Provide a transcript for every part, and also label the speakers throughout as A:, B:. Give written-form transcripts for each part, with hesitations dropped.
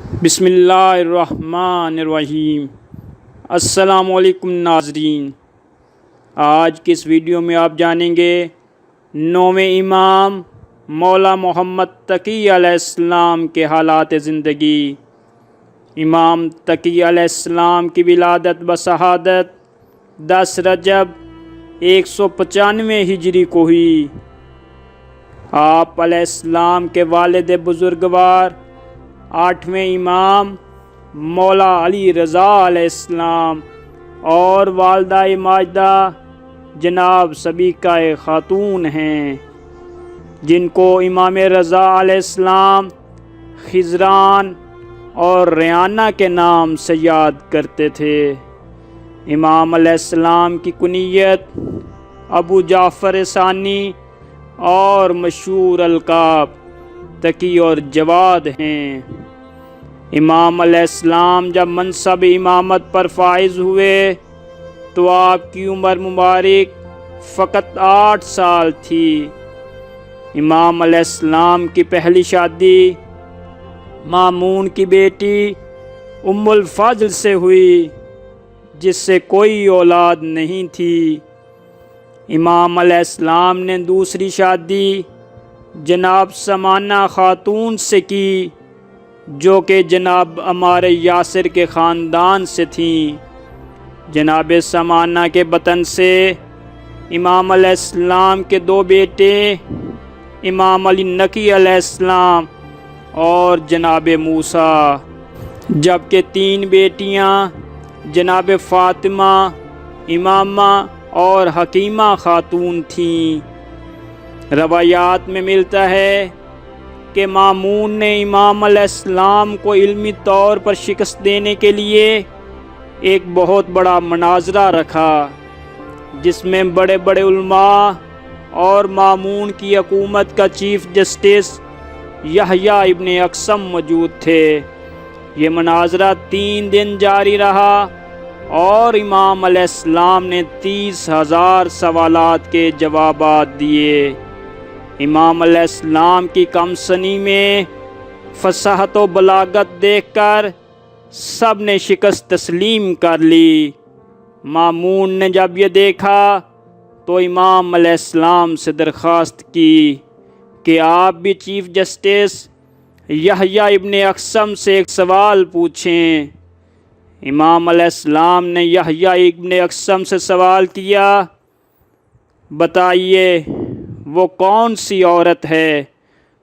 A: بسم اللہ الرحمن الرحیم۔ السلام علیکم ناظرین، آج کی اس ویڈیو میں آپ جانیں گے 9ویں امام مولا محمد تقی علیہ السلام کے حالات زندگی۔ امام تقی علیہ السلام کی ولادت و شہادت 10 رجب 195 ہجری کو ہوئی۔ آپ علیہ السلام کے والد بزرگوار 8ویں امام مولا علی رضا علیہ السلام اور والدہ ماجدہ جناب سبیکہ خاتون ہیں، جن کو امام رضا علیہ السلام خضران اور ریانہ کے نام سے یاد کرتے تھے۔ امام علیہ السلام کی کنیت ابو جعفر ثانی اور مشہور القاب تقی اور جواد ہیں۔ امام علیہ السلام جب منصب امامت پر فائز ہوئے تو آپ کی عمر مبارک فقط 8 سال تھی۔ امام علیہ السلام کی پہلی شادی مامون کی بیٹی ام الفضل سے ہوئی، جس سے کوئی اولاد نہیں تھی۔ امام علیہ السلام نے دوسری شادی جناب سمانہ خاتون سے کی، جو کہ جناب عمار یاسر کے خاندان سے تھیں۔ جناب سمانہ کے بطن سے امام علیہ السلام کے 2 بیٹے امام علی نقی علیہ السلام اور جناب موسیٰ، جبکہ 3 بیٹیاں جناب فاطمہ، امامہ اور حکیمہ خاتون تھیں۔ روایات میں ملتا ہے کہ مامون نے امام علیہ السلام کو علمی طور پر شکست دینے کے لیے ایک بہت بڑا مناظرہ رکھا، جس میں بڑے بڑے علماء اور مامون کی حکومت کا چیف جسٹس یحییٰ ابن اقسم موجود تھے۔ یہ مناظرہ 3 دن جاری رہا اور امام علیہ السلام نے 30,000 سوالات کے جوابات دیے۔ امام علیہ السلام کی کم سنی میں فصاحت و بلاغت دیکھ کر سب نے شکست تسلیم کر لی۔ مامون نے جب یہ دیکھا تو امام علیہ السلام سے درخواست کی کہ آپ بھی چیف جسٹس یحییٰ ابن اقسم سے ایک سوال پوچھیں۔ امام علیہ السلام نے یحییٰ ابن اقسم سے سوال کیا، بتائیے وہ کون سی عورت ہے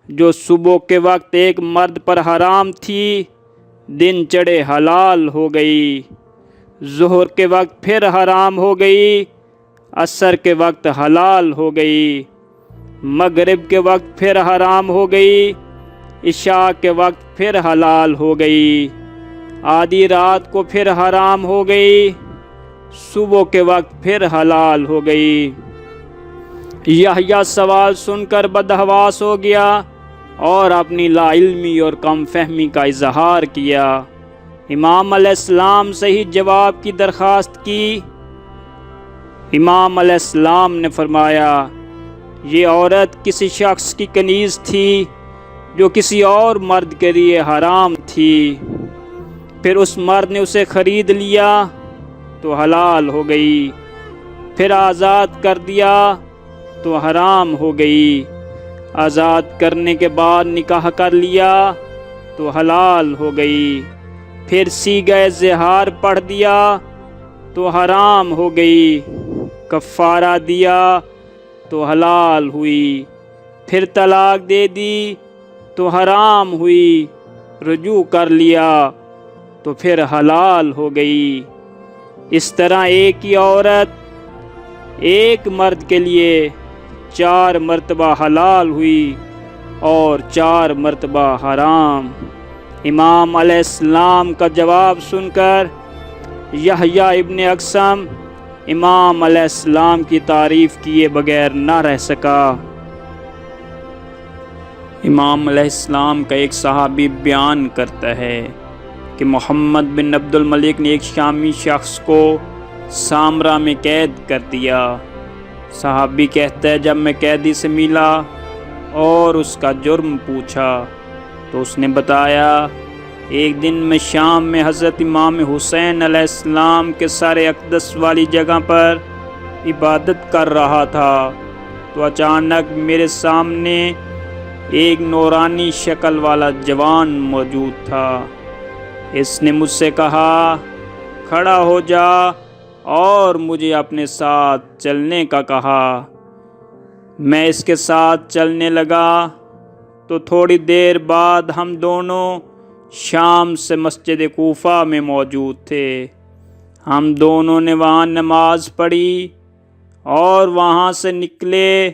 A: جو صبح کے وقت ایک مرد پر حرام تھی، دن چڑھے حلال ہو گئی، ظہر کے وقت پھر حرام ہو گئی، عصر کے وقت حلال ہو گئی، مغرب کے وقت پھر حرام ہو گئی، عشاء کے وقت پھر حلال ہو گئی، آدھی رات کو پھر حرام ہو گئی، صبح کے وقت پھر حلال ہو گئی۔ یحییٰ سوال سن کر بدحواس ہو گیا اور اپنی لا علمی اور کم فہمی کا اظہار کیا۔ امام علیہ السلام سے ہی جواب کی درخواست کی۔ امام علیہ السلام نے فرمایا، یہ عورت کسی شخص کی کنیز تھی جو کسی اور مرد کے لیے حرام تھی، پھر اس مرد نے اسے خرید لیا تو حلال ہو گئی، پھر آزاد کر دیا تو حرام ہو گئی، آزاد کرنے کے بعد نکاح کر لیا تو حلال ہو گئی، پھر صیغہ زہار پڑھ دیا تو حرام ہو گئی، کفارہ دیا تو حلال ہوئی، پھر طلاق دے دی تو حرام ہوئی، رجوع کر لیا تو پھر حلال ہو گئی۔ اس طرح ایک ہی عورت ایک مرد کے لیے 4 مرتبہ حلال ہوئی اور 4 مرتبہ حرام۔ امام علیہ السلام کا جواب سن کر یحییٰ ابن اقسم امام علیہ السلام کی تعریف کیے بغیر نہ رہ سکا۔ امام علیہ السلام کا ایک صحابی بیان کرتا ہے کہ محمد بن عبد الملک نے ایک شامی شخص کو سامرا میں قید کر دیا۔ صحابی کہتا ہے، جب میں قیدی سے ملا اور اس کا جرم پوچھا تو اس نے بتایا ایک دن میں شام میں حضرت امام حسین علیہ السلام کے سر اقدس والی جگہ پر عبادت کر رہا تھا تو اچانک میرے سامنے ایک نورانی شکل والا جوان موجود تھا۔ اس نے مجھ سے کہا، کھڑا ہو جا، اور مجھے اپنے ساتھ چلنے کا کہا۔ میں اس کے ساتھ چلنے لگا تو تھوڑی دیر بعد ہم دونوں شام سے مسجد کوفہ میں موجود تھے۔ ہم دونوں نے وہاں نماز پڑھی اور وہاں سے نکلے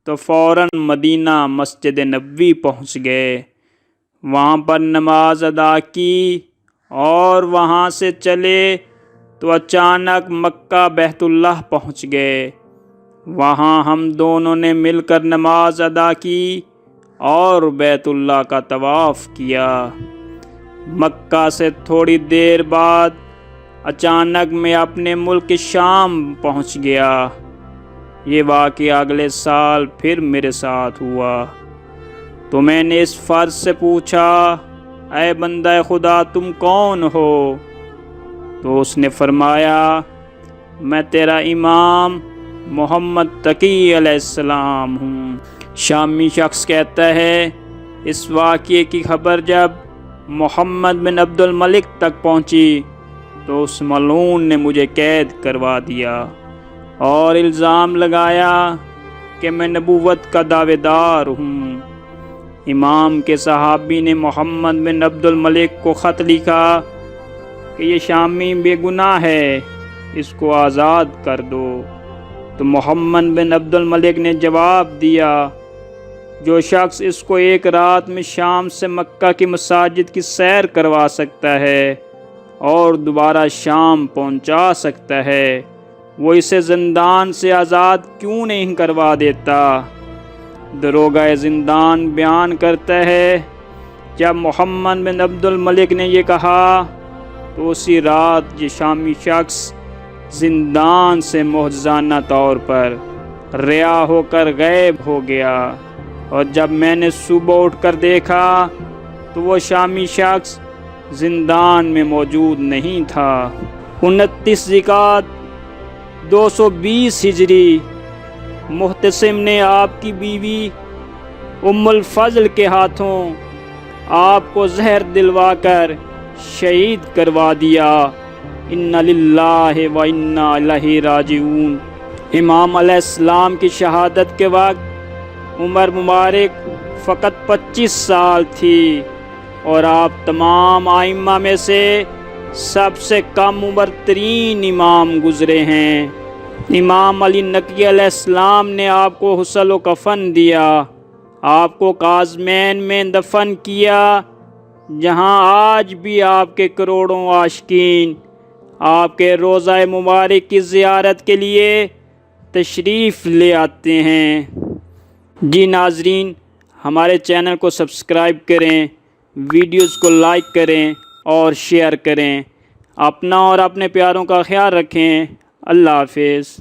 A: تو فوراً مدینہ مسجد نبوی پہنچ گئے۔ وہاں پر نماز ادا کی اور وہاں سے چلے تو اچانک مکہ بیت اللہ پہنچ گئے۔ وہاں ہم دونوں نے مل کر نماز ادا کی اور بیت اللہ کا طواف کیا۔ مکہ سے تھوڑی دیر بعد اچانک میں اپنے ملک شام پہنچ گیا۔ یہ واقعہ اگلے سال پھر میرے ساتھ ہوا تو میں نے اس فرد سے پوچھا، اے بندہ خدا تم کون ہو؟ تو اس نے فرمایا، میں تیرا امام محمد تقی علیہ السلام ہوں۔ شامی شخص کہتا ہے، اس واقعے کی خبر جب محمد بن عبد الملک تک پہنچی تو اس ملعون نے مجھے قید کروا دیا اور الزام لگایا کہ میں نبوت کا دعوے دار ہوں۔ امام کے صحابی نے محمد بن عبد الملک کو خط لکھا کہ یہ شامی بے گناہ ہے، اس کو آزاد کر دو۔ تو محمد بن عبد الملک نے جواب دیا، جو شخص اس کو ایک رات میں شام سے مکہ کی مساجد کی سیر کروا سکتا ہے اور دوبارہ شام پہنچا سکتا ہے، وہ اسے زندان سے آزاد کیوں نہیں کروا دیتا؟ داروغہ زندان بیان کرتا ہے، جب محمد بن عبد الملک نے یہ کہا تو اسی رات یہ شامی شخص زندان سے معجزانہ طور پر رہا ہو کر غائب ہو گیا، اور جب میں نے صبح اٹھ کر دیکھا تو وہ شامی شخص زندان میں موجود نہیں تھا۔ 29 ذوالقعدہ 220 ہجری محتسم نے آپ کی بیوی ام الفضل کے ہاتھوں آپ کو زہر دلوا کر شہید کروا دیا۔ انا للہ و انا الیہ راجعون۔ امام علیہ السلام کی شہادت کے وقت عمر مبارک فقط 25 سال تھی اور آپ تمام ائمہ میں سے سب سے کم عمر ترین امام گزرے ہیں۔ امام علی نقی علیہ السلام نے آپ کو غسل و کفن دیا، آپ کو قازمین میں دفن کیا، جہاں آج بھی آپ کے کروڑوں عاشقین آپ کے روضہ مبارک کی زیارت کے لیے تشریف لے آتے ہیں۔ جی ناظرین، ہمارے چینل کو سبسکرائب کریں، ویڈیوز کو لائک کریں اور شیئر کریں۔ اپنا اور اپنے پیاروں کا خیال رکھیں۔ اللہ حافظ۔